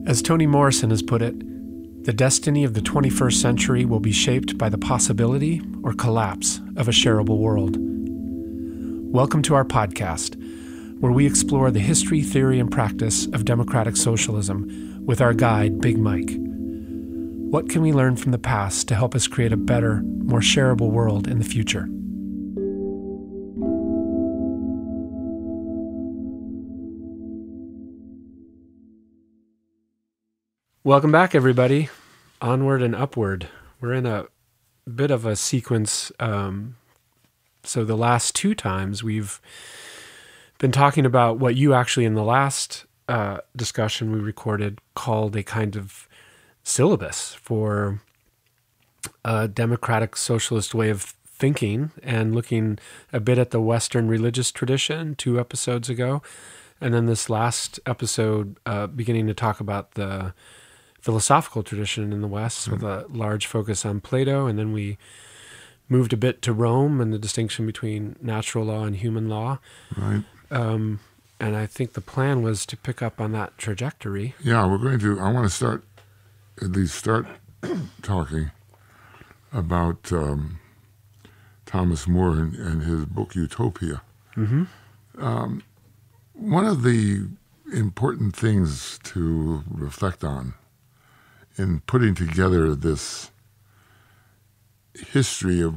As Toni Morrison has put it, the destiny of the 21st century will be shaped by the possibility or collapse of a shareable world. Welcome to our podcast, where we explore the history, theory, and practice of democratic socialism with our guide, Big Mike. What can we learn from the past to help us create a better, more shareable world in the future? Welcome back, everybody. Onward and upward. We're in a bit of a sequence. So the last two times we've been talking about what you actually in the last discussion we recorded called a kind of syllabus for a democratic socialist way of thinking, and looking a bit at the Western religious tradition 2 episodes ago. And then this last episode beginning to talk about the philosophical tradition in the West with a large focus on Plato. And then we moved a bit to Rome and the distinction between natural law and human law. Right. And I think the plan was to pick up on that trajectory. Yeah, I want to start talking about Thomas More and his book Utopia. Mm-hmm. One of the important things to reflect on in putting together this history of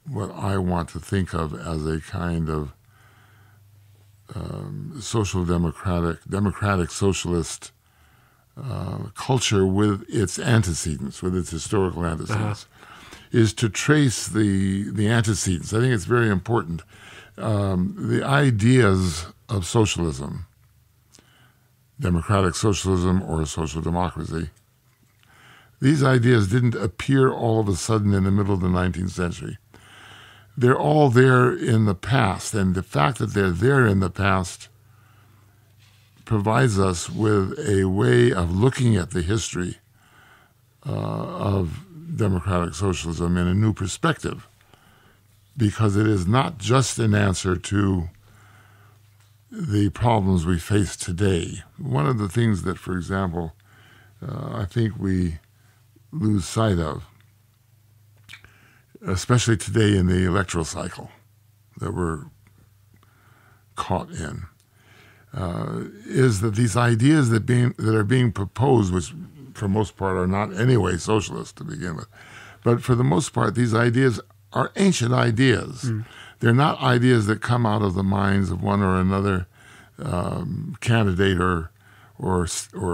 what I want to think of as a kind of democratic socialist culture with its antecedents, with its historical antecedents, is to trace the antecedents. I think it's very important. The ideas of socialism, democratic socialism or social democracy, these ideas didn't appear all of a sudden in the middle of the 19th century. They're all there in the past, and the fact that they're there in the past provides us with a way of looking at the history of democratic socialism in a new perspective, because it is not just an answer to the problems we face today. One of the things that, for example, I think we lose sight of, especially today in the electoral cycle that we're caught in, is that these ideas that are being proposed, which for most part are not anyway socialist to begin with, but for the most part these ideas are ancient ideas. They're not ideas that come out of the minds of one or another candidate or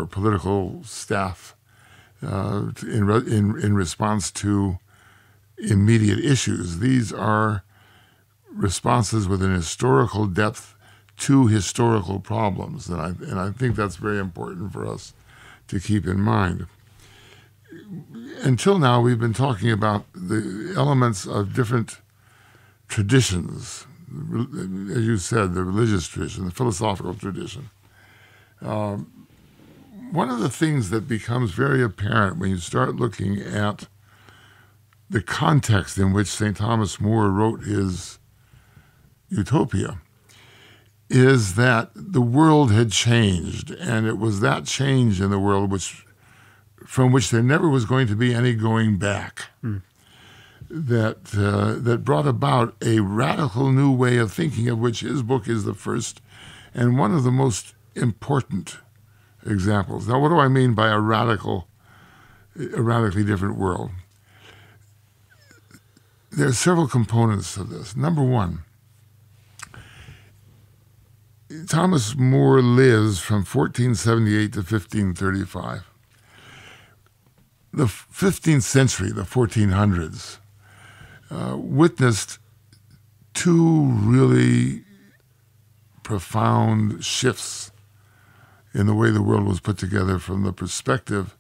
political staff in response to immediate issues. These are responses with an historical depth to historical problems, and I think that's very important for us to keep in mind. Until now, we've been talking about the elements of different traditions, as you said, the religious tradition, the philosophical tradition. One of the things that becomes very apparent when you start looking at the context in which St. Thomas More wrote his Utopia is that the world had changed, and it was that change in the world from which there never was going to be any going back, that brought about a radical new way of thinking, of which his book is the first and one of the most important examples. Now, what do I mean by a radically different world? There are several components to this. Number one, Thomas More lives from 1478 to 1535. The 15th century, the 1400s, witnessed two really profound shifts in the way the world was put together from the perspective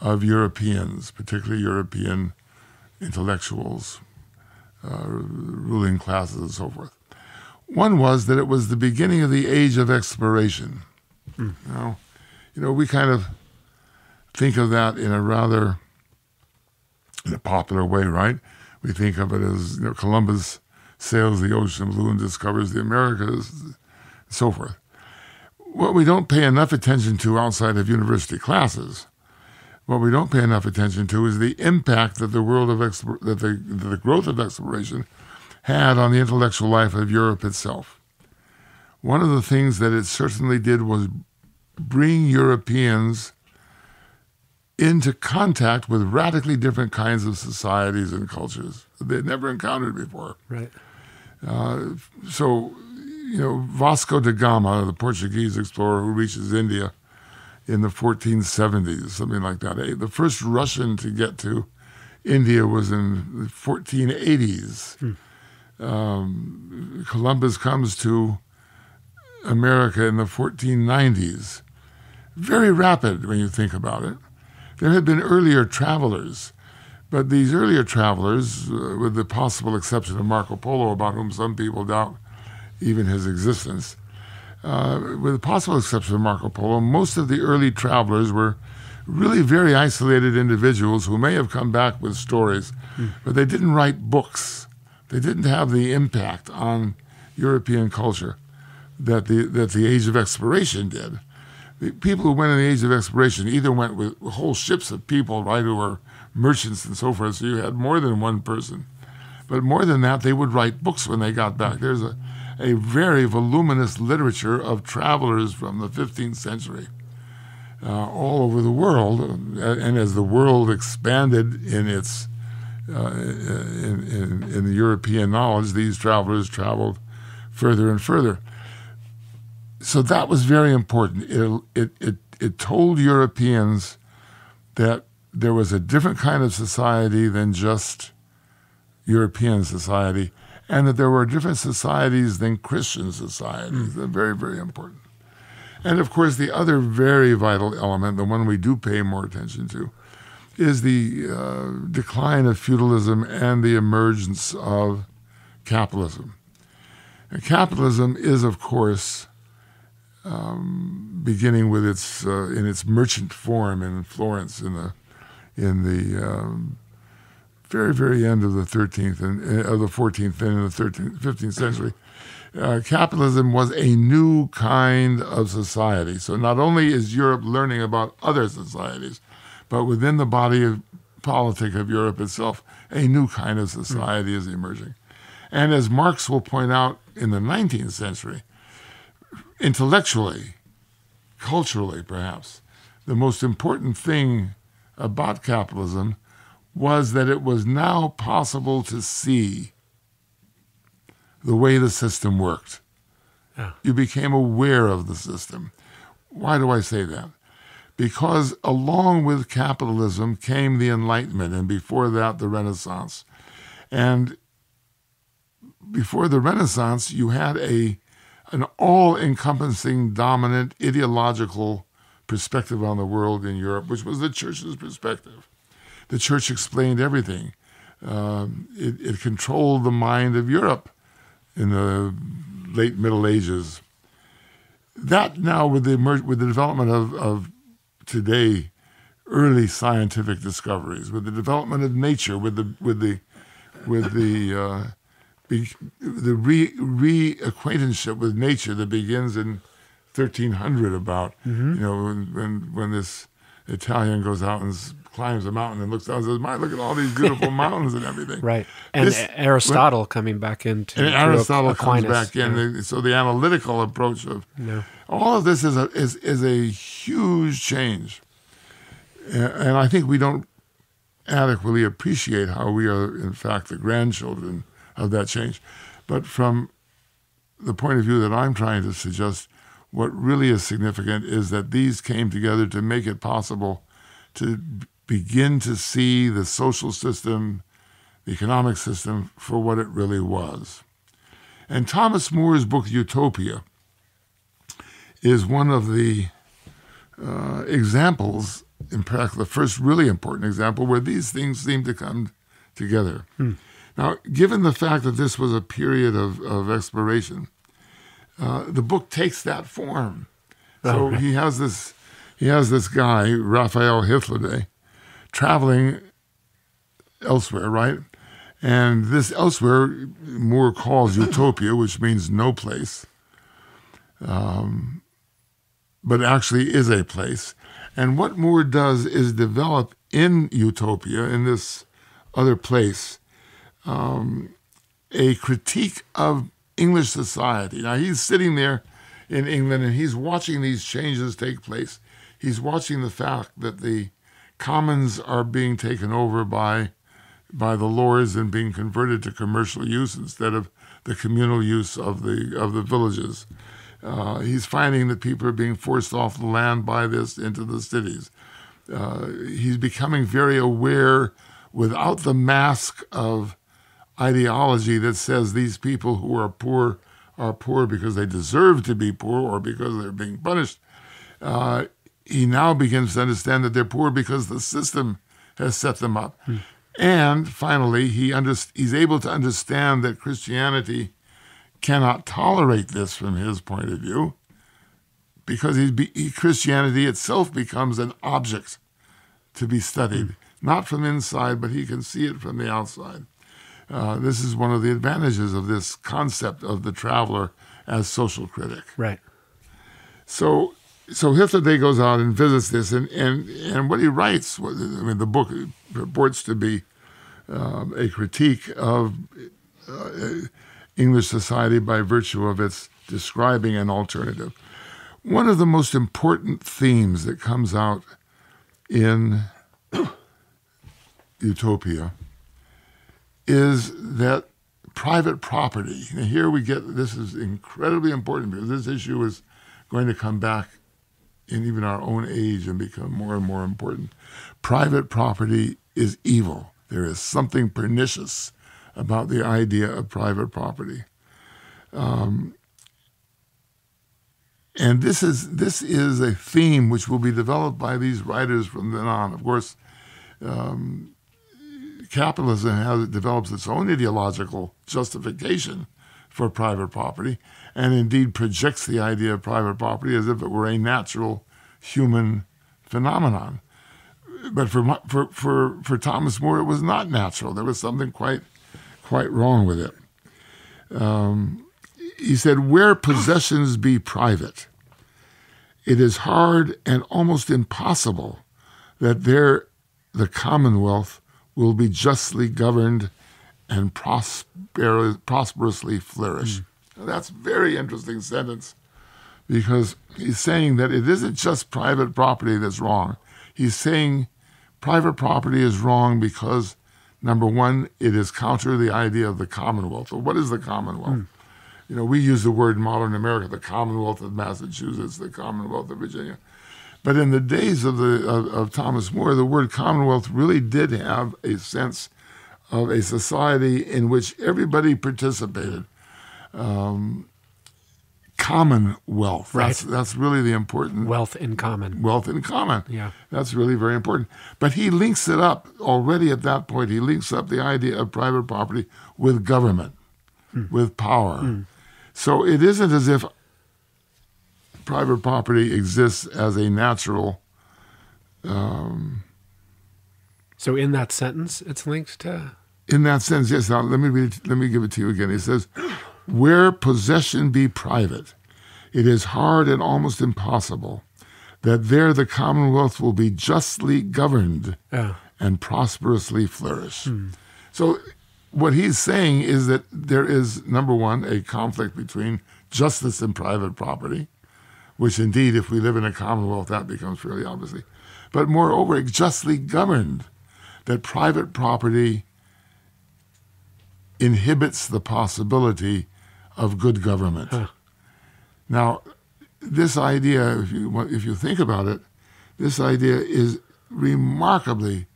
of Europeans, particularly European intellectuals, ruling classes, and so forth. One was that it was the beginning of the age of exploration. Now, we kind of think of that in a popular way, right? We think of it as Columbus sails the ocean blue and discovers the Americas, and so forth. what we don't pay enough attention to outside of university classes, what we don't pay enough attention to is the impact that the world of that the growth of exploration had on the intellectual life of Europe itself. One of the things that it certainly did was bring Europeans into contact with radically different kinds of societies and cultures that they'd never encountered before. Right. So, Vasco da Gama, the Portuguese explorer who reaches India in the 1470s, something like that. The first Russian to get to India was in the 1480s. Columbus comes to America in the 1490s. Very rapid when you think about it. There had been earlier travelers, but these earlier travelers, with the possible exception of Marco Polo, about whom some people doubt even his existence, with the possible exception of Marco Polo, most of the early travelers were really very isolated individuals who may have come back with stories, but they didn't write books. They didn't have the impact on European culture that the Age of Exploration did. The people who went in the Age of Exploration either went with whole ships of people, right, who were merchants and so forth, so you had more than one person. But more than that, they would write books when they got back. There's a very voluminous literature of travelers from the 15th century all over the world. And as the world expanded in its in the European knowledge, these travelers traveled further and further. So that was very important. It told Europeans that there was a different kind of society than just European society, and that there were different societies than Christian societies. They're very, very important. And of course, the other very vital element, the one we do pay more attention to, is the decline of feudalism and the emergence of capitalism. And capitalism is, of course, beginning with its in its merchant form in Florence in the very, very end of the 13th and of the 14th and in the 15th century. Capitalism was a new kind of society. So not only is Europe learning about other societies, but within the body of politic of Europe itself, a new kind of society is emerging. And as Marx will point out in the 19th century, intellectually, culturally perhaps, the most important thing about capitalism was that it was now possible to see the way the system worked. Yeah. You became aware of the system. Why do I say that? Because along with capitalism came the Enlightenment, and before that, the Renaissance. And before the Renaissance, you had an all-encompassing, dominant, ideological perspective on the world in Europe, which was the church's perspective. The church explained everything. It controlled the mind of Europe in the late Middle Ages. That now, with the development of today, early scientific discoveries, with the development of nature, with the reacquaintanceship with nature that begins in 1300 about, when this Italian goes out and climbs a mountain and looks down and says, "My, look at all these beautiful mountains and everything." Right. And Aristotle coming back into Aristotle Aquinas. comes back in. So the analytical approach of all of this is a huge change. And I think we don't adequately appreciate how we are, in fact, the grandchildren of that change. But from the point of view that I'm trying to suggest, what really is significant is that these came together to make it possible to begin to see the social system, the economic system, for what it really was. And Thomas More's book, Utopia, is one of the examples, in fact, the first really important example, where these things seem to come together. Now, given the fact that this was a period of exploration, the book takes that form. So he has this guy, Raphael Hitlerday, traveling elsewhere, right? And this elsewhere, Moore calls Utopia, which means no place. but actually is a place. And what Moore does is develop in Utopia, in this other place, a critique of English society. Now, he's sitting there in England and he's watching these changes take place. He's watching the fact that the commons are being taken over by the lords and being converted to commercial use instead of the communal use of the villages. He's finding that people are being forced off the land by this into the cities. He's becoming very aware, without the mask of ideology that says these people who are poor because they deserve to be poor or because they're being punished. He now begins to understand that they're poor because the system has set them up. And finally, he's able to understand that Christianity cannot tolerate this from his point of view, because Christianity itself becomes an object to be studied, not from inside, but he can see it from the outside. This is one of the advantages of this concept of the traveler as social critic. Right. So Hythloday goes out and visits this, and what he writes, the book purports to be a critique of English society by virtue of its describing an alternative. One of the most important themes that comes out in Utopia is that private property. Now here this is incredibly important, because this issue is going to come back in even our own age and become more and more important. Private property is evil. There is something pernicious about the idea of private property. And this is a theme which will be developed by these writers from then on. Of course, capitalism develops its own ideological justification for private property, and indeed projects the idea of private property as if it were a natural human phenomenon. But for Thomas More, it was not natural. There was something quite wrong with it. He said, "Where possessions be private, it is hard and almost impossible that there the commonwealth will be justly governed and prosperously flourish." Now, that's a very interesting sentence, because he's saying that it isn't just private property that's wrong. He's saying private property is wrong because, number one, it is counter the idea of the Commonwealth. Well, what is the Commonwealth? We use the word in modern America, the Commonwealth of Massachusetts, the Commonwealth of Virginia. But in the days of Thomas More, the word Commonwealth really did have a sense of a society in which everybody participated. Commonwealth. Right. That's really the important... Wealth in common. Wealth in common. Yeah. That's really very important. But he links it up already at that point. He links up the idea of private property with government, with power. So it isn't as if private property exists as a natural... So in that sentence, it's linked to... In that sense, yes. Now, let me give it to you again. He says, "Where possession be private, it is hard and almost impossible that there the commonwealth will be justly governed and prosperously flourish." So what he's saying is that there is, number one, a conflict between justice and private property, which indeed, if we live in a commonwealth, that becomes fairly obviously. But moreover, justly governed, that private property inhibits the possibility of good government. Now, this idea, if you think about it, this idea is remarkably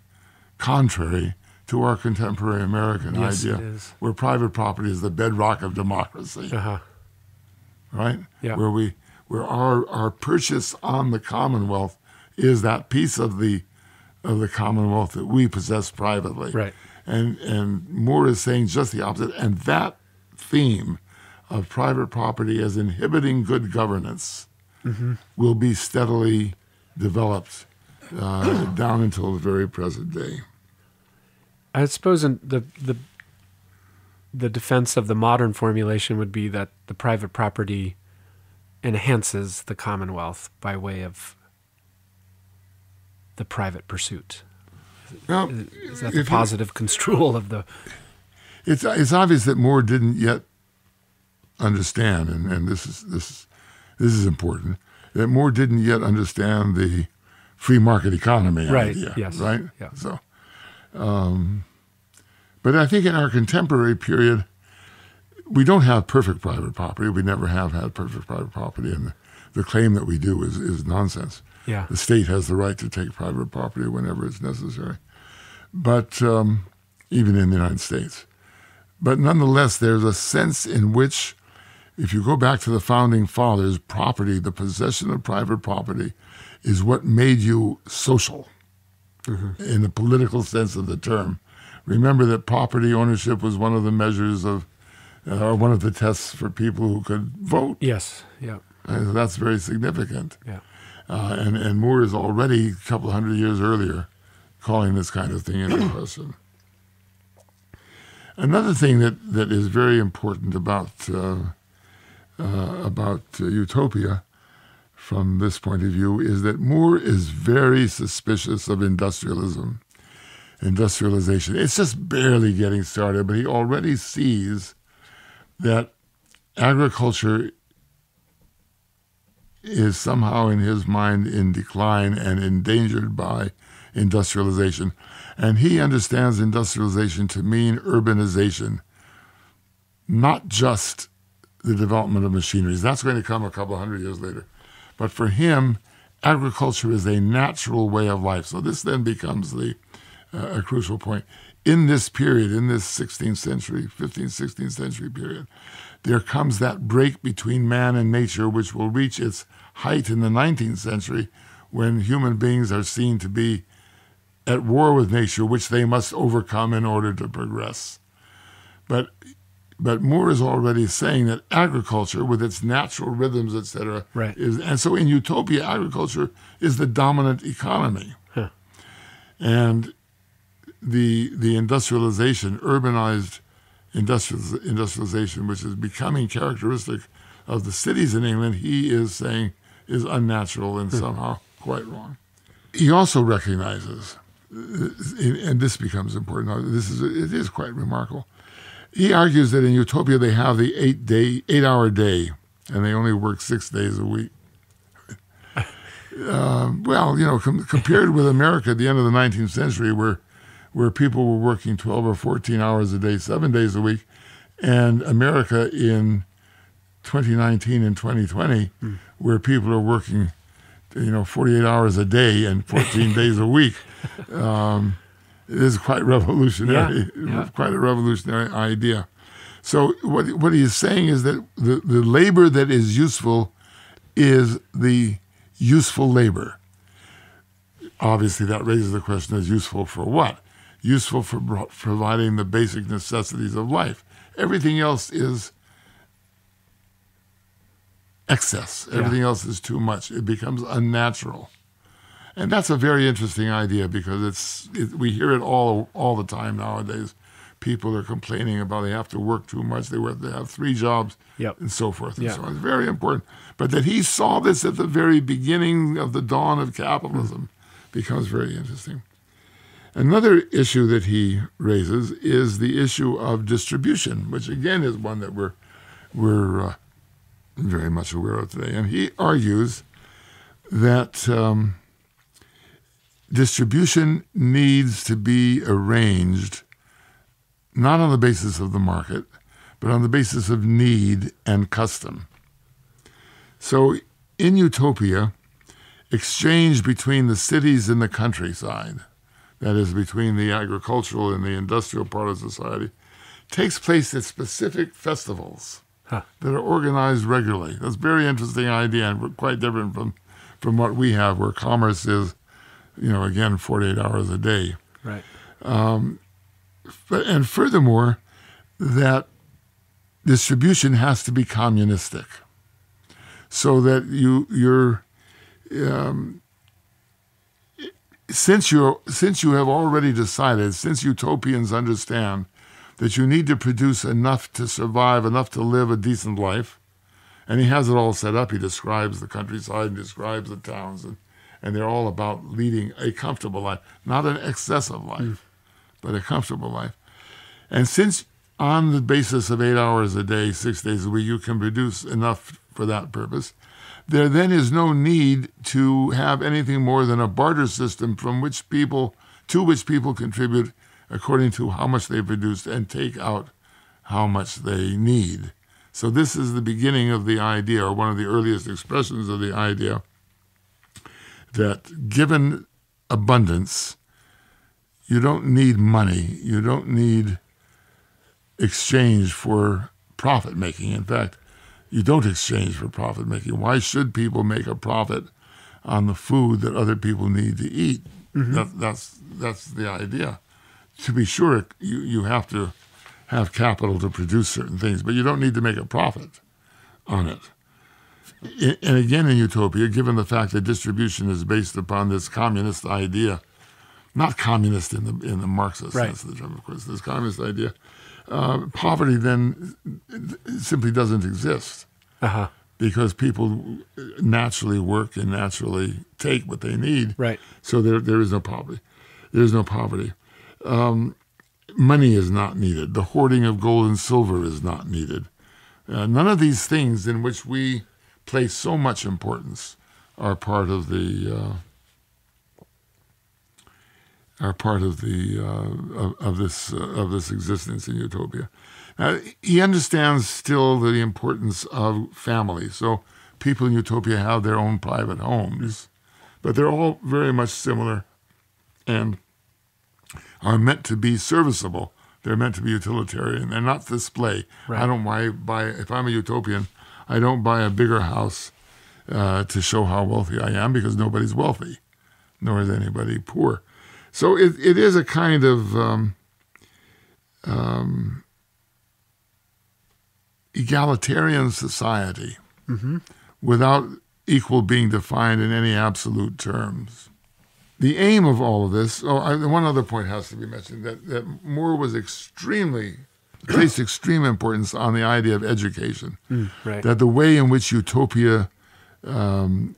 contrary to our contemporary American idea, where private property is the bedrock of democracy, right? Yeah. Where our purchase on the Commonwealth is that piece of the Commonwealth that we possess privately, right? And Moore is saying just the opposite. And that theme of private property as inhibiting good governance will be steadily developed down until the very present day. I suppose the defense of the modern formulation would be that the private property enhances the commonwealth by way of the private pursuit. Now, Is that the positive construal of the... It's obvious that Moore didn't yet understand, and this is important, that Moore didn't yet understand the free market economy idea. Yes. Right? Yeah. So, but I think in our contemporary period, we don't have perfect private property. We never have had perfect private property, and the claim that we do is nonsense. Yeah. The state has the right to take private property whenever it's necessary, but even in the United States. But nonetheless, there's a sense in which, if you go back to the founding fathers, property, the possession of private property, is what made you social in the political sense of the term. Remember that property ownership was one of the measures of, or one of the tests for people who could vote. Yes, yeah. And that's very significant. Yeah. And Moore is already a couple of hundred years earlier calling this kind of thing into question. Another thing that is very important about Utopia from this point of view is that Moore is very suspicious of industrialization. It's just barely getting started, but he already sees that agriculture is somehow in his mind in decline and endangered by industrialization. And he understands industrialization to mean urbanization, not just the development of machineries. That's going to come a couple hundred years later. But for him, agriculture is a natural way of life. So this then becomes a crucial point. In this period, in this 16th century, 15th, 16th century period, there comes that break between man and nature, which will reach its height in the 19th century when human beings are seen to be at war with nature, which they must overcome in order to progress. But Moore is already saying that agriculture, with its natural rhythms, etc., right, and so in Utopia, agriculture is the dominant economy. Huh. And the industrialization, urbanized industrialization, which is becoming characteristic of the cities in England, he is saying is unnatural and somehow quite wrong. He also recognizes, and this becomes important, it is quite remarkable. He argues that in Utopia they have the 8-hour day, and they only work 6 days a week. Compared with America at the end of the 19th century, where people were working 12 or 14 hours a day, 7 days a week, and America in 2019 and 2020, where people are working 48 hours a day and 14 days a week. It is quite revolutionary, quite a revolutionary idea. So what he is saying is that the labor that is useful is the useful labor. Obviously, that raises the question, is useful for what? Useful for providing the basic necessities of life. Everything else is excess. Everything else is too much. It becomes unnatural. And that's a very interesting idea because we hear it all the time nowadays. People are complaining about they have to work too much. They have 3 jobs and so forth and so on. It's very important. But that he saw this at the very beginning of the dawn of capitalism becomes very interesting. Another issue that he raises is the issue of distribution, which again is one that we're very much aware of today. And he argues that distribution needs to be arranged not on the basis of the market, but on the basis of need and custom. So in Utopia, exchange between the cities and the countryside, that is, between the agricultural and the industrial part of society, takes place at specific festivals that are organized regularly. That's a very interesting idea and quite different from what we have, where commerce is, again, 48 hours a day. Right. And furthermore, that distribution has to be communistic, so that since you have already decided, since utopians understand that you need to produce enough to survive, enough to live a decent life, And he has it all set up. He describes the countryside and describes the towns, and they're all about leading a comfortable life, not an excessive life, but a comfortable life. And since on the basis of 8 hours a day, 6 days a week, you can produce enough for that purpose, there then is no need to have anything more than a barter system to which people contribute according to how much they produced and take out how much they need. So this is the beginning of the idea, or one of the earliest expressions of the idea, that given abundance, you don't need money, you don't need exchange for profit making. In fact, you don't exchange for profit making. Why should people make a profit on the food that other people need to eat? Mm-hmm. That's the idea. To be sure, you have to have capital to produce certain things, but you don't need to make a profit on it. And again, in Utopia, given the fact that distribution is based upon this communist idea, not communist in the Marxist sense of the term, of course, this communist idea, poverty then simply doesn't exist because people naturally work and naturally take what they need. Right. So there is no poverty. There is no poverty. Money is not needed. The hoarding of gold and silver is not needed. None of these things in which we place so much importance are part of the of this existence in Utopia. He understands still the importance of family. So people in Utopia have their own private homes, but they're all very much similar and are meant to be serviceable. They're meant to be utilitarian. They're not display. Right. I don't buy, if I'm a utopian, I don't buy a bigger house to show how wealthy I am, because nobody's wealthy, nor is anybody poor. So it is a kind of egalitarian society without equal being defined in any absolute terms. The aim of all of this, one other point has to be mentioned, that Moore was placed extreme importance on the idea of education. Right. That the way in which Utopia could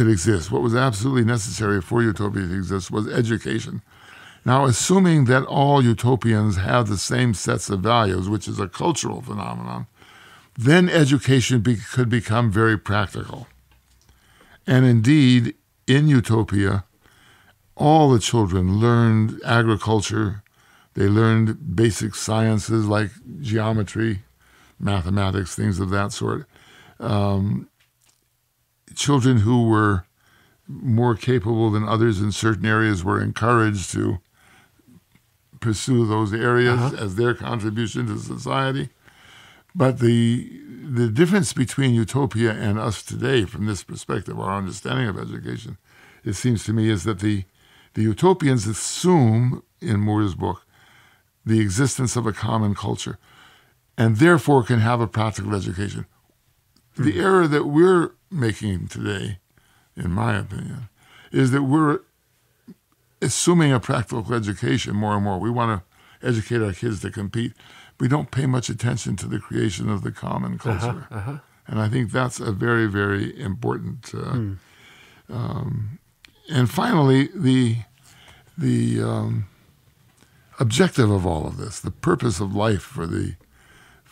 exist, what was absolutely necessary for Utopia to exist, was education. Now, assuming that all utopians have the same sets of values, which is a cultural phenomenon, then education could become very practical. And indeed, in Utopia, all the children learned agriculture. They learned basic sciences like geometry, mathematics, things of that sort. Children who were more capable than others in certain areas were encouraged to pursue those areas as their contribution to society. But the difference between Utopia and us today, from this perspective, our understanding of education, it seems to me, is that the utopians assume, in Moore's book, the existence of a common culture, and therefore can have a practical education. The error that we're making today, in my opinion, is that we're assuming a practical education more and more. We want to educate our kids to compete. We don't pay much attention to the creation of the common culture. And I think that's a very, very important. And finally, the objective of all of this, the purpose of life for the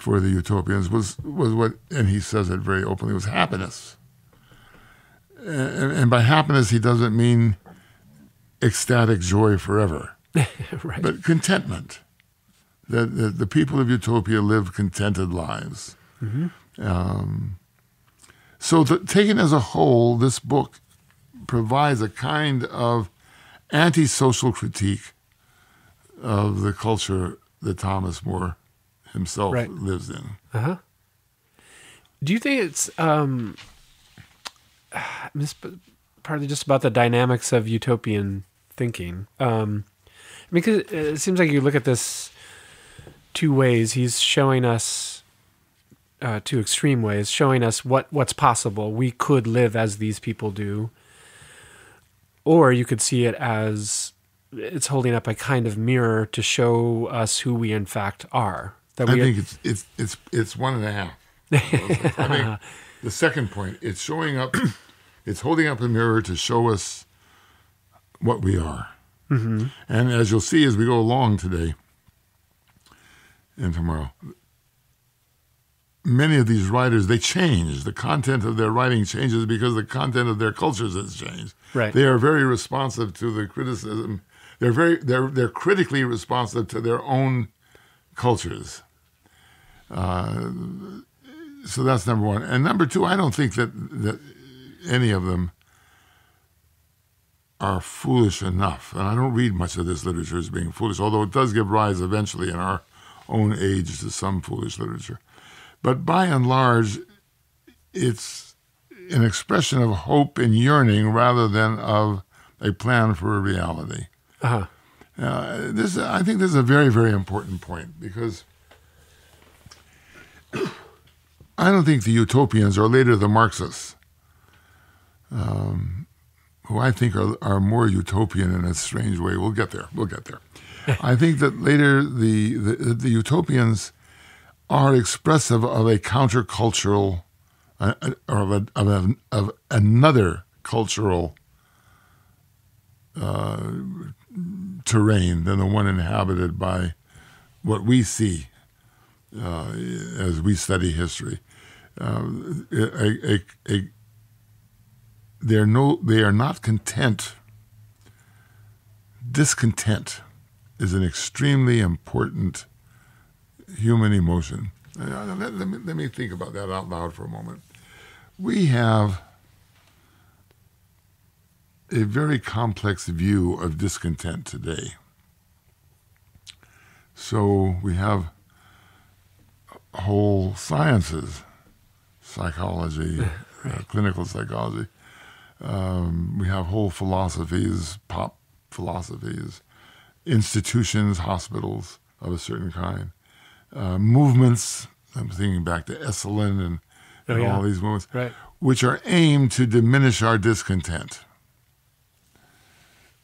utopians was what, and he says it very openly, was happiness. And by happiness, he doesn't mean ecstatic joy forever, right. but contentment. That the people of Utopia live contented lives. So taken as a whole, this book provides a kind of anti-social critique of the culture that Thomas More himself lives in. Do you think it's partly just about the dynamics of utopian thinking? Because it seems like you look at this two ways. He's showing us two extreme ways, showing us what's possible. We could live as these people do. Or you could see it as it's holding up a kind of mirror to show us who we in fact are. I think it's one and a half. I think the second point, it's showing up, it's holding up a mirror to show us what we are. Mm-hmm. And as you'll see as we go along today and tomorrow, many of these writers, they change. The content of their writing changes because the content of their cultures has changed. Right. They are very responsive to the criticism. They're critically responsive to their own cultures. So that's number one. And number two, I don't think that any of them are foolish enough. And I don't read much of this literature as being foolish, although it does give rise eventually in our own age to some foolish literature. But by and large, it's an expression of hope and yearning rather than of a plan for a reality. Uh-huh. I think this is a very, very important point because I don't think the utopians or later the Marxists, who I think are more utopian in a strange way. We'll get there. I think that later the utopians are expressive of a countercultural or of another cultural terrain than the one inhabited by what we see as we study history. They are not content. Discontent is an extremely important human emotion. Let me think about that out loud for a moment. We have a very complex view of discontent today. So we have whole sciences, psychology, right. Clinical psychology. We have whole philosophies, pop philosophies, institutions, hospitals of a certain kind, movements. I'm thinking back to Esalen and all these movements, right. which are aimed to diminish our discontent.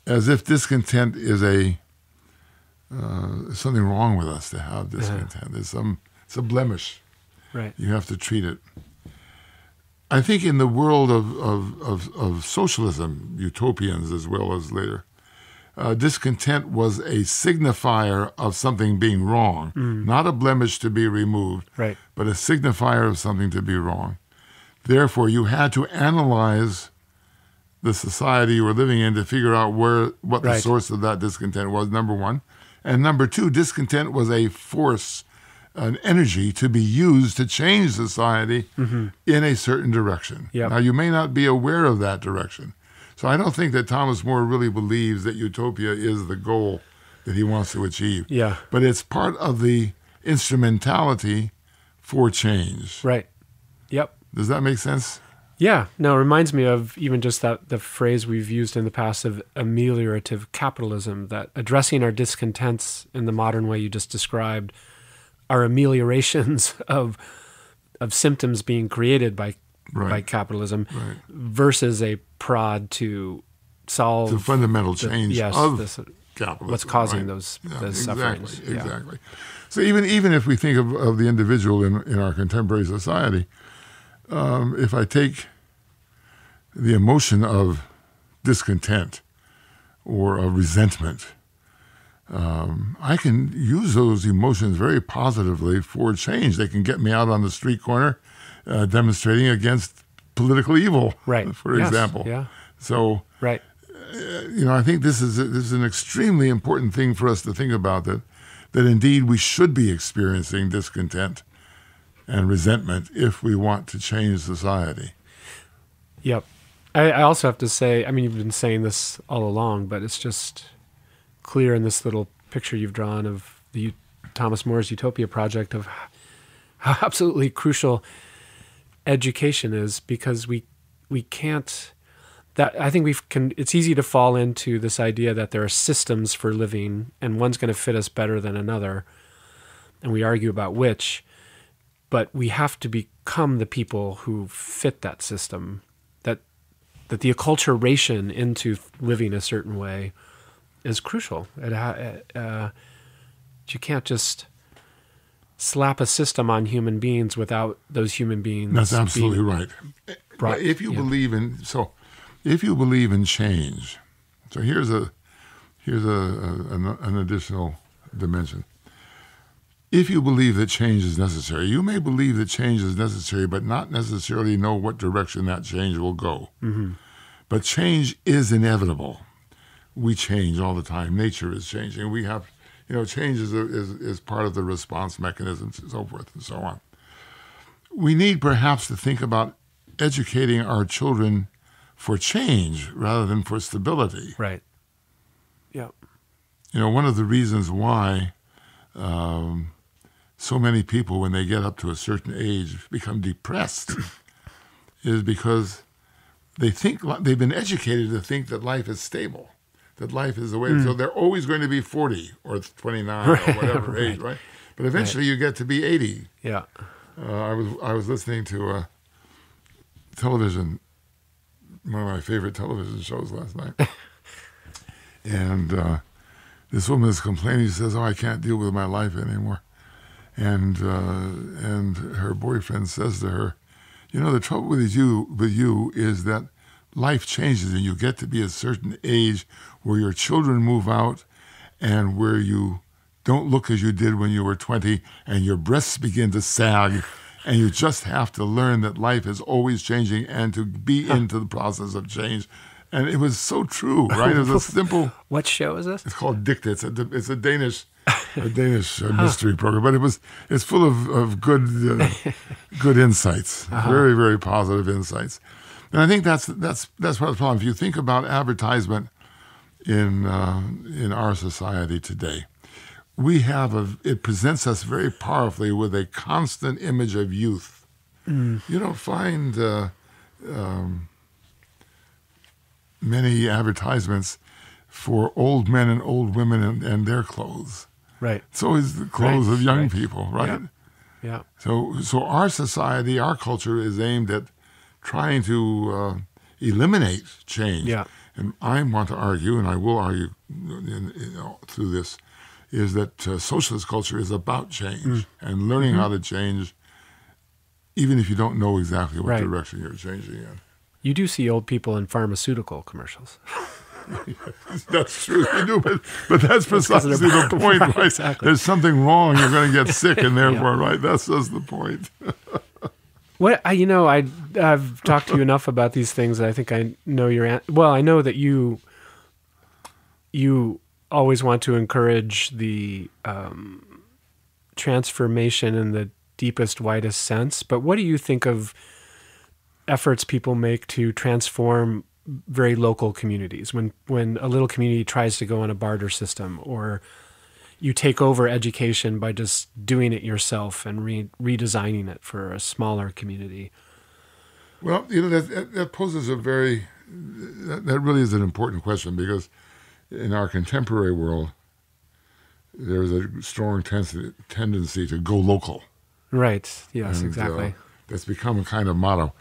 As if discontent is something wrong with us to have discontent. It's a blemish. Right. You have to treat it. I think in the world of socialism, utopians as well as later, discontent was a signifier of something being wrong, not a blemish to be removed, right. but a signifier of something to be wrong. Therefore, you had to analyze the society you were living in to figure out what the source of that discontent was, number one. And number two, discontent was a force, an energy to be used to change society in a certain direction. Yep. Now, you may not be aware of that direction. So I don't think that Thomas More really believes that utopia is the goal that he wants to achieve. Yeah. But it's part of the instrumentality for change. Right. Yep. Does that make sense? Yeah. No, it reminds me of even just the phrase we've used in the past of ameliorative capitalism, that addressing our discontents in the modern way you just described are ameliorations of symptoms being created by capitalism versus a prod to solve the fundamental change of capitalism. What's causing those sufferings. Exactly. So even if we think of the individual in our contemporary society, if I take the emotion of discontent or of resentment, I can use those emotions very positively for change. They can get me out on the street corner demonstrating against political evil, for example. Yeah. So, I think this is an extremely important thing for us to think about, that indeed we should be experiencing discontent and resentment if we want to change society. Yep. I also have to say, I mean, you've been saying this all along, but it's just clear in this little picture you've drawn of the Thomas More's Utopia project of how absolutely crucial education is, because we can't, that I think it's easy to fall into this idea that there are systems for living and one's going to fit us better than another, and we argue about which, but we have to become the people who fit that system, that the acculturation into living a certain way is crucial. You can't just slap a system on human beings without those human beings. That's absolutely right. Brought, If you yeah. believe in change, so here's an additional dimension. If you believe that change is necessary, you may believe that change is necessary, but not necessarily know what direction that change will go. Mm-hmm. But change is inevitable. We change all the time. Nature is changing. We have, change is part of the response mechanisms and so forth and so on. We need perhaps to think about educating our children for change rather than for stability. Right. Yeah. One of the reasons why so many people, when they get up to a certain age, become depressed is because they've been educated to think that life is stable, that life is the way. So they're always going to be 40 or 29 or whatever age, right? But eventually you get to be 80. Yeah. I was listening to a television, one of my favorite television shows last night, and this woman is complaining. She says, "Oh, I can't deal with my life anymore," and her boyfriend says to her, "The trouble with you is that life changes, and you get to be a certain age where your children move out, and where you don't look as you did when you were 20, and your breasts begin to sag, and you just have to learn that life is always changing and to be into the process of change." And it was so true, right? It was a simple. What show is this? It's called Dicta. It's a Danish mystery program, but it's full of good insights, very, very positive insights. And I think that's part of the problem. If you think about advertisement in our society today, it presents us very powerfully with a constant image of youth. You don't find many advertisements for old men and old women and their clothes. Right. It's always the clothes of young people, right? Yeah. So our society, our culture is aimed at trying to eliminate change. Yeah. And I want to argue, and I will argue through this, is that socialist culture is about change and learning how to change, even if you don't know exactly what direction you're changing in. You do see old people in pharmaceutical commercials. That's true, you do, but that's precisely the point, right? Exactly. There's something wrong. You're going to get sick, and therefore, right? That's just the point. I've talked to you enough about these things that I think I know I know that you always want to encourage the transformation in the deepest, widest sense. But what do you think of efforts people make to transform very local communities? When a little community tries to go on a barter system, or you take over education by just doing it yourself and redesigning it for a smaller community. Well, that poses that really is an important question, because in our contemporary world, there's a strong tendency to go local. Right. Yes, and, exactly. That's become a kind of motto.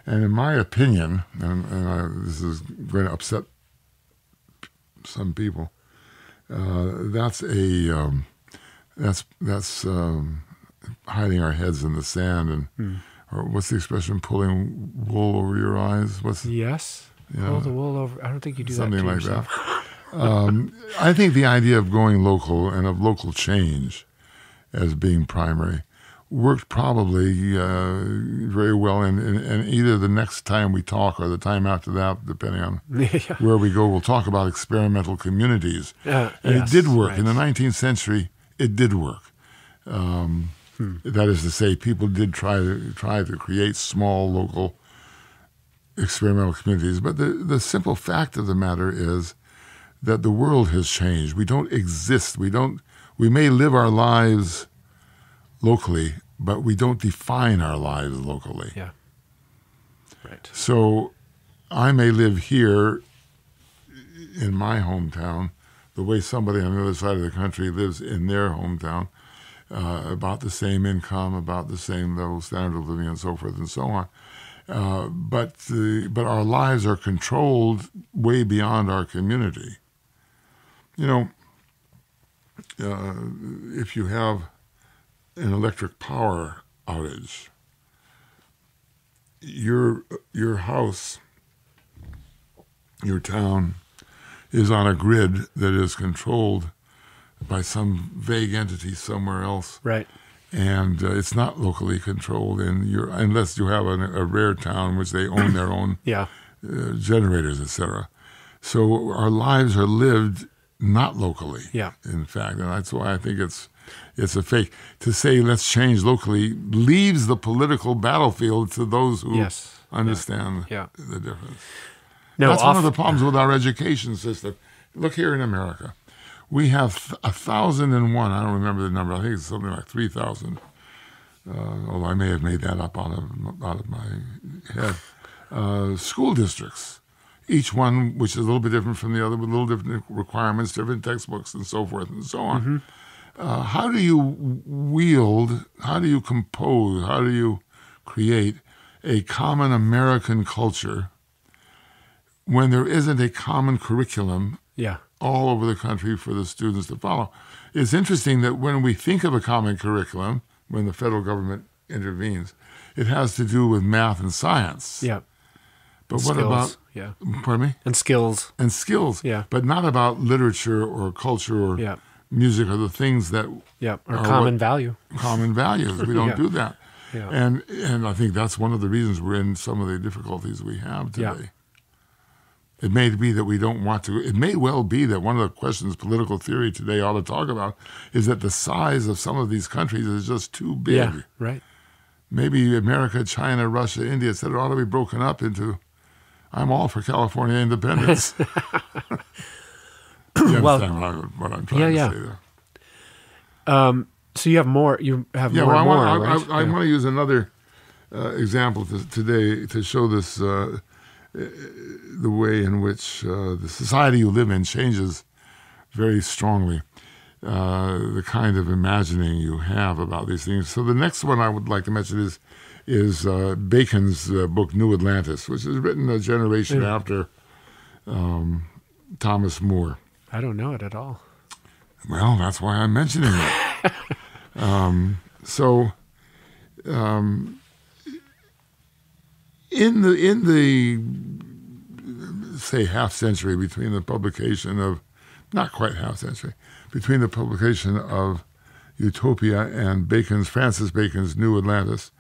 And in my opinion, this is going to upset some people, that's hiding our heads in the sand, and or what's the expression? Pulling wool over your eyes. Yes. Pull the wool over. I don't think you do something that. Something like that. I think the idea of going local and of local change as being primary worked probably very well, and either the next time we talk or the time after that, depending on where we go, we'll talk about experimental communities. And it did work. Right. In the 19th century, it did work. That is to say, people did try to create small, local experimental communities. But the simple fact of the matter is that the world has changed. We don't exist. We may live our lives locally, but we don't define our lives locally. Yeah. Right. So I may live here in my hometown the way somebody on the other side of the country lives in their hometown, about the same income, about the same level standard of living, and so forth and so on. But our lives are controlled way beyond our community. If you have an electric power outage, your house, your town, is on a grid that is controlled by some vague entity somewhere else. Right. And it's not locally controlled unless you have a rare town which they own their own Yeah. Generators, etc. So our lives are lived not locally, Yeah. in fact. And that's why I think it's a fake. To say let's change locally leaves the political battlefield to those who Yes. understand Yeah. the difference. No, That's one of the problems with our education system. Look here in America. We have 1,001, I don't remember the number, I think it's something like 3,000, although I may have made that up out of my head, school districts, each one which is a little bit different from the other, with little different requirements, different textbooks, and so forth and so on. Mm-hmm. How do you compose, how do you create a common American culture when there isn't a common curriculum all over the country for the students to follow? It's interesting that when we think of a common curriculum, when the federal government intervenes, it has to do with math and science. Yeah. But and what skills. about, pardon me? And skills. And skills. Yeah. But not about literature or culture or music or the things that or common value. Common values. We don't do that. Yeah. And I think that's one of the reasons we're in some of the difficulties we have today. Yeah. It may be that we don't want to. It may well be that one of the questions political theory today ought to talk about is that the size of some of these countries is just too big. Yeah, right. Maybe America, China, Russia, India, etc. ought to be broken up into. I'm all for California independence. You understand what I'm trying to say there. So you have more. You have more. Well, and more, right? I want to use another example today to show this. The way in which the society you live in changes very strongly, the kind of imagining you have about these things. So the next one I would like to mention is Bacon's book New Atlantis, which is written a generation after Thomas More. I don't know it at all. Well, that's why I'm mentioning it. In the say half century between the publication of, not quite half century, between the publication of Utopia and Francis Bacon's New Atlantis,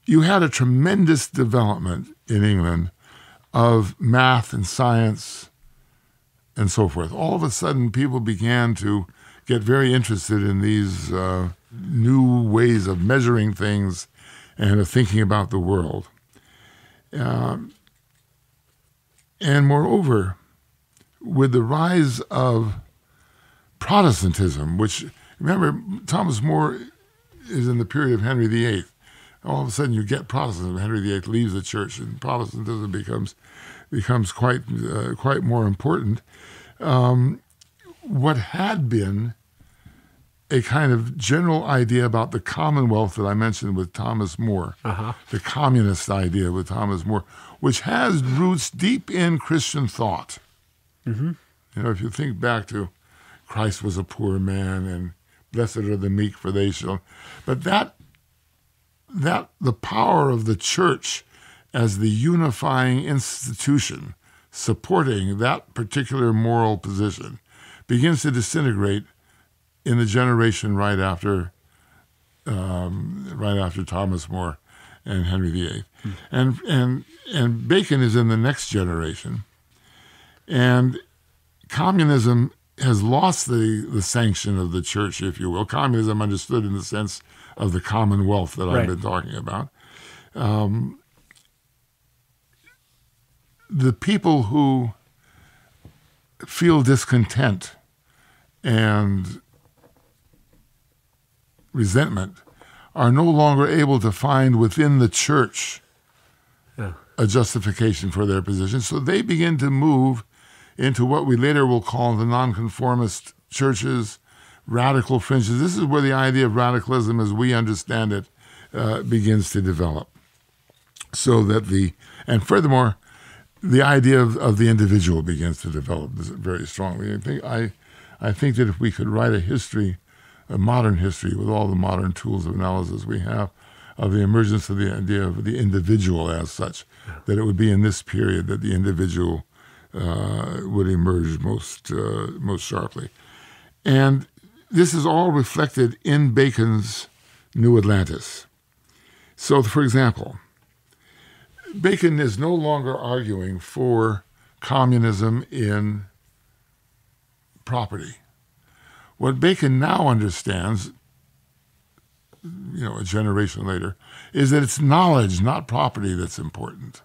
you had a tremendous development in England of math and science and so forth. All of a sudden, people began to get very interested in these new ways of measuring things and of thinking about the world. And moreover, with the rise of Protestantism, which, remember, Thomas More is in the period of Henry VIII. All of a sudden you get Protestantism. Henry VIII leaves the church and Protestantism becomes quite more important. What had been a kind of general idea about the Commonwealth that I mentioned with Thomas More, the communist idea with Thomas More, which has roots deep in Christian thought. Mm-hmm. You know, if you think back to Christ was a poor man and blessed are the meek for they shall. But that the power of the church as the unifying institution supporting that particular moral position begins to disintegrate in the generation right after Thomas More and Henry VIII. And Bacon is in the next generation. And communism has lost the sanction of the church, if you will. Communism understood in the sense of the commonwealth that I've been talking about. The people who feel discontent and resentment are no longer able to find within the church a justification for their position. So they begin to move into what we later will call the nonconformist churches, radical fringes. This is where the idea of radicalism as we understand it begins to develop. So that and furthermore, the idea of the individual begins to develop very strongly. I think that if we could write a history modern history, with all the modern tools of analysis we have, of the emergence of the idea of the individual as such, that it would be in this period that the individual would emerge most sharply. And this is all reflected in Bacon's New Atlantis. So, for example, Bacon is no longer arguing for communism in property. What Bacon now understands, a generation later, is that it's knowledge, not property, that's important.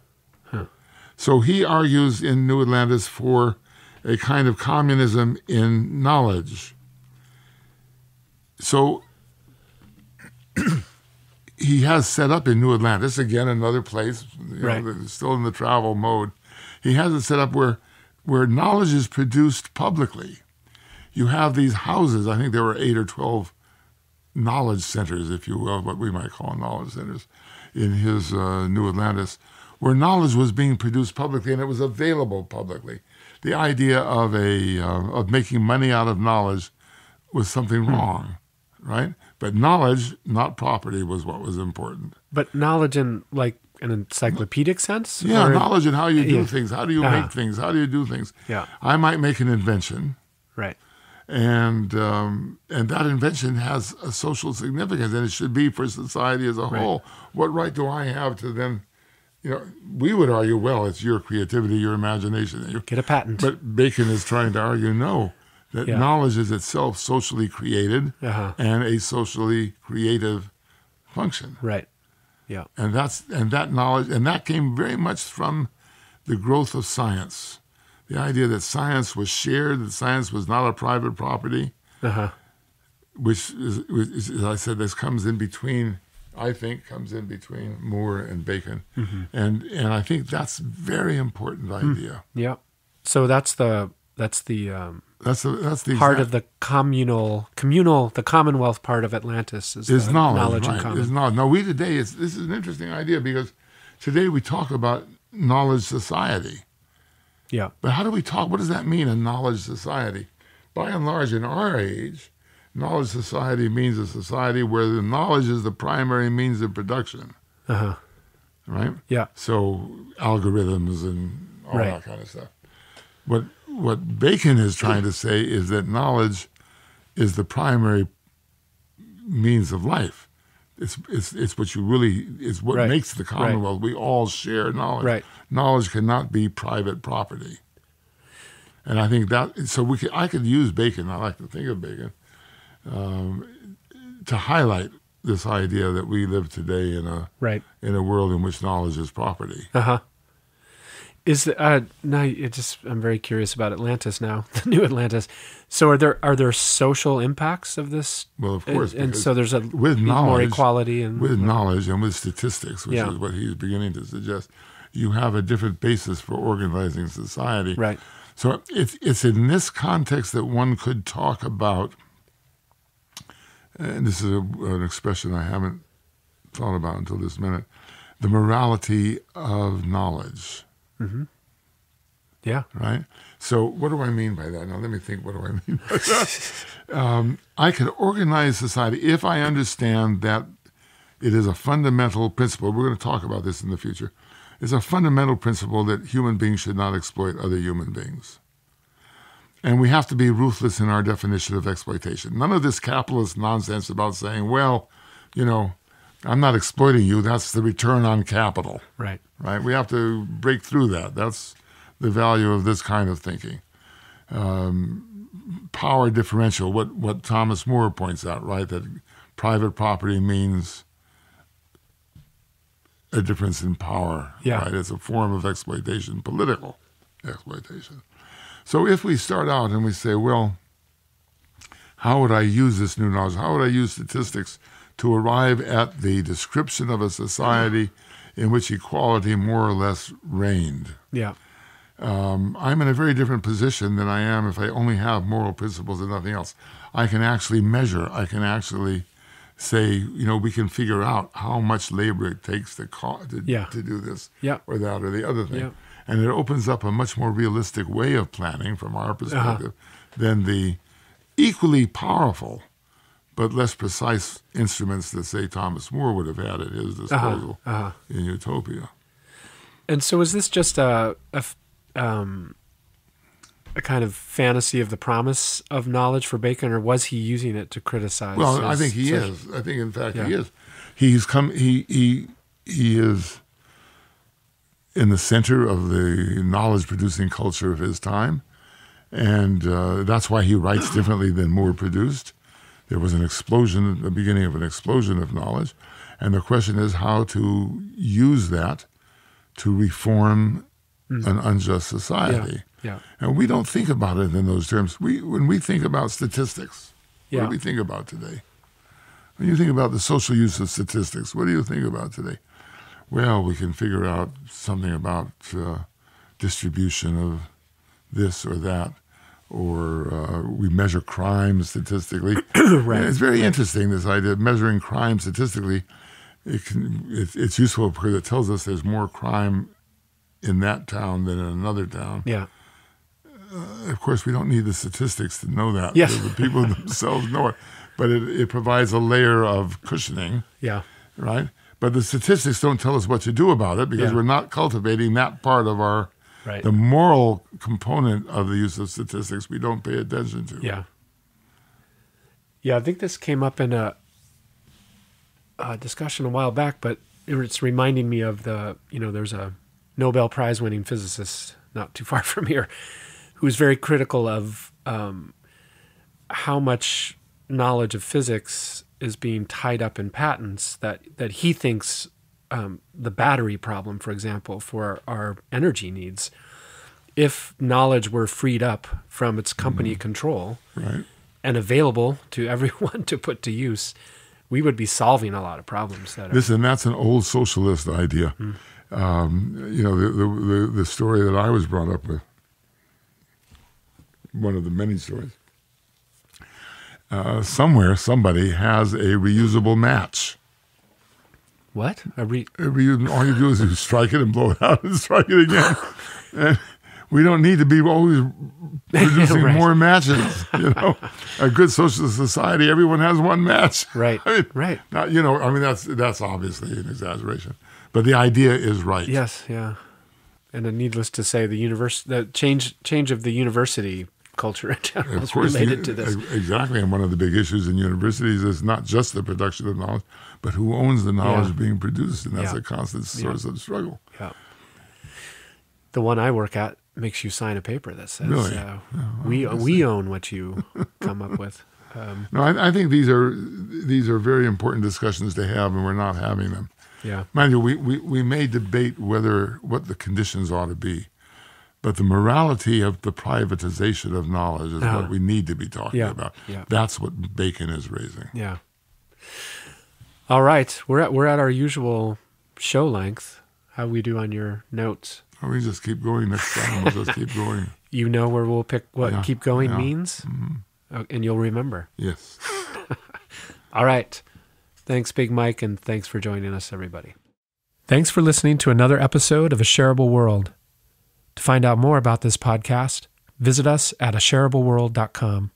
So he argues in New Atlantis for a kind of communism in knowledge. So he has set up in New Atlantis, again, another place, still in the travel mode. He has it set up where knowledge is produced publicly. You have these houses, I think there were 8 or 12 knowledge centers, if you will, what we might call knowledge centers, in his New Atlantis, where knowledge was being produced publicly and it was available publicly. The idea of making money out of knowledge was something wrong, right? But knowledge, not property, was what was important. But knowledge in like an encyclopedic sense? Yeah, knowledge in how you do things. How do you make things? How do you do things? Yeah. I might make an invention. Right. And that invention has a social significance, and it should be for society as a whole. Right. What right do I have to then, we would argue, well, it's your creativity, your imagination. Get a patent. But Bacon is trying to argue, no, that knowledge is itself socially created and a socially creative function. Right. Yeah. And that knowledge, and that came very much from the growth of science. The idea that science was shared, that science was not a private property, which is, as I said, this comes in between, Moore and Bacon. Mm-hmm. And I think that's a very important idea. Yeah. So that's the part of the communal, the Commonwealth part of Atlantis is knowledge right? in common. Is knowledge. Now this is an interesting idea, because today we talk about knowledge society. Yeah. But how do we talk? What does that mean, a knowledge society? By and large, in our age, knowledge society means a society where the knowledge is the primary means of production. Right? Yeah. So algorithms and all that kind of stuff. What Bacon is trying to say is that knowledge is the primary means of life. It's what makes the Commonwealth. We all share knowledge. Right. Knowledge cannot be private property. And I think I could use Bacon, I like to think of Bacon, to highlight this idea that we live today in a world in which knowledge is property. I'm very curious about Atlantis now, the new Atlantis. So are there social impacts of this? Well, of course. And so there's more equality with knowledge and with statistics, which is what he's beginning to suggest. You have a different basis for organizing society. Right. So it's in this context that one could talk about, and this is an expression I haven't thought about until this minute, the morality of knowledge. Mm-hmm. Yeah. Right? So what do I mean by that? Now let me think, what do I mean by that? I can organize society if I understand that it is a fundamental principle. We're going to talk about this in the future. It's a fundamental principle that human beings should not exploit other human beings. And we have to be ruthless in our definition of exploitation. None of this capitalist nonsense about saying, well, I'm not exploiting you. That's the return on capital. Right. Right? We have to break through that. That's the value of this kind of thinking. Power differential, what Thomas More points out, right? That private property means a difference in power. Yeah. Right? It's a form of exploitation, political exploitation. So if we start out and we say, well, how would I use this new knowledge? How would I use statistics to arrive at the description of a society in which equality more or less reigned? Yeah. I'm in a very different position than I am if I only have moral principles and nothing else. I can actually measure. I can actually say, we can figure out how much labor it takes to do this or that or the other thing. Yeah. And it opens up a much more realistic way of planning from our perspective than the equally powerful but less precise instruments that, say, Thomas More would have had at his disposal in Utopia. And so is this just a kind of fantasy of the promise of knowledge for Bacon, or was he using it to criticize? Well, I think he is. I think, in fact, he is. He is in the center of the knowledge-producing culture of his time, and that's why he writes differently than Moore produced. There was an explosion, the beginning of an explosion of knowledge, and the question is how to use that to reform an unjust society. Yeah. And we don't think about it in those terms. When we think about statistics, what do we think about today? When you think about the social use of statistics, what do you think about today? Well, we can figure out something about distribution of this or that, or we measure crime statistically. Right. And it's very interesting, this idea of measuring crime statistically. It's useful because it tells us there's more crime in that town than in another town. Yeah. Of course, we don't need the statistics to know that. Yes. The people themselves know it. But it provides a layer of cushioning. Yeah. Right? But the statistics don't tell us what to do about it because we're not cultivating that part of the moral component of the use of statistics we don't pay attention to. Yeah. Yeah, I think this came up in a discussion a while back, but it's reminding me of there's a Nobel Prize winning physicist not too far from here who's very critical of how much knowledge of physics is being tied up in patents that he thinks the battery problem, for example, for our energy needs, if knowledge were freed up from its company control and available to everyone to put to use, we would be solving a lot of problems. Listen, that's an old socialist idea. The story that I was brought up with, one of the many stories, somewhere somebody has a reusable match. What? All you do is you strike it and blow it out and strike it again. And we don't need to be always producing more matches. A good socialist society, everyone has one match. Right. Right. That's obviously an exaggeration, but the idea is right. Yes. Yeah. And needless to say, the change of the university culture in general is related to this. Exactly. And one of the big issues in universities is not just the production of knowledge, but who owns the knowledge being produced. And that's a constant source of struggle. Yeah. The one I work at makes you sign a paper that says, really? we own what you come up with. No, I think these are very important discussions to have, and we're not having them. Yeah. Mind you, we may debate what the conditions ought to be, but the morality of the privatization of knowledge is what we need to be talking about. Yeah. That's what Bacon is raising. Yeah. All right, we're at our usual show length. How we do on your notes? We just keep going next time. We'll just keep going. You know where we'll pick what keep going means? Mm-hmm. And you'll remember. Yes. All right. Thanks, Big Mike, and thanks for joining us, everybody. Thanks for listening to another episode of A Shareable World. To find out more about this podcast, visit us at ashareableworld.com.